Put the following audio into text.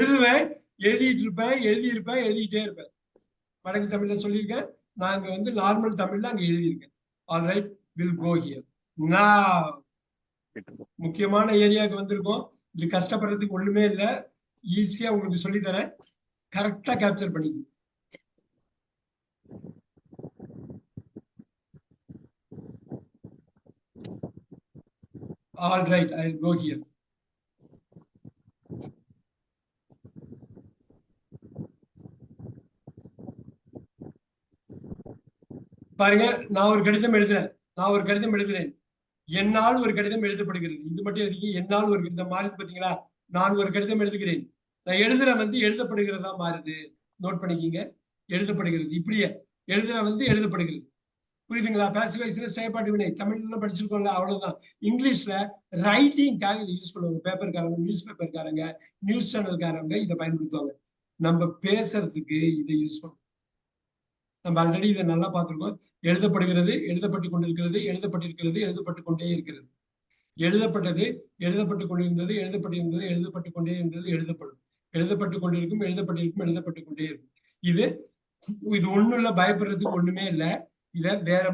எழுதுவேன், எழுதிட்டு இருப்பேன், எழுதியிருப்பேன், எழுதிட்டே இருப்பேன். வடக்கு தமிழ்ல சொல்லியிருக்கேன். நாங்க வந்து நார்மல் தமிழ்ல அங்க எழுதியிருக்கேன். All right, will go here. நான் முக்கியமான ஏரியாவுக்கு வந்திருக்கோம். இது கஷ்டப்படுறதுக்கு ஒண்ணுமே இல்லை. ஈஸியா உங்களுக்கு சொல்லி தரேன். கரெக்டா கேப்சர் பண்ணிக்கணும். All right, I will go here. பாருங்க, நான் ஒரு கடிதம் எழுதுறேன். நான் ஒரு கடிதம் எழுதுறேன். என்னால் ஒரு கடிதம் எழுதப்படுகிறது. இது மட்டும் எழுதிங்க. என்னால் ஒரு கடிதம் மாறுது பாத்தீங்களா? நான் ஒரு கடிதம் எழுதுகிறேன். நான் எழுதுற வந்து எழுதப்படுகிறதா மாறுது. நோட் பண்ணிக்கிங்க. எழுதப்படுகிறது. இப்படியே எழுதுற வந்து எழுதப்படுகிறது. புரியுதுங்களா? பாசிவ் வாய்ஸ்ல செயற்பாட்டு வினை தமிழ்ல படிச்சிருக்கோம்ல, அவ்வளவுதான். இங்கிலீஷ்ல ரைட்டிங்காக இதை யூஸ் பண்ணுவாங்க. பேப்பர்காரங்க, நியூஸ் பேப்பர்காரங்க, நியூஸ் சேனல்காரங்க இதை பயன்படுத்துவாங்க. நம்ம பேசுறதுக்கு இதை யூஸ் பண்ணுவோம். நம்ம ஆல்ரெடி இதை நல்லா பார்த்திருக்கோம். எழுதப்படுகிறது, எழுதப்பட்டு கொண்டிருக்கிறது, எழுதப்பட்டிருக்கிறது, எழுதப்பட்டு கொண்டே இருக்கிறது. எழுதப்பட்டது, எழுதப்பட்டு கொண்டிருந்தது, எழுதப்பட்டிருந்தது, எழுதப்பட்டு கொண்டே இருந்தது, எழுதப்படும். எழுதப்பட்டு கொண்டிருக்கும், எழுதப்பட்டிருக்கும், எழுதப்பட்டு கொண்டே இருக்கும். இது இது ஒண்ணும் இல்ல, பயப்படுறதுக்கு ஒண்ணுமே இல்லை. இத வேற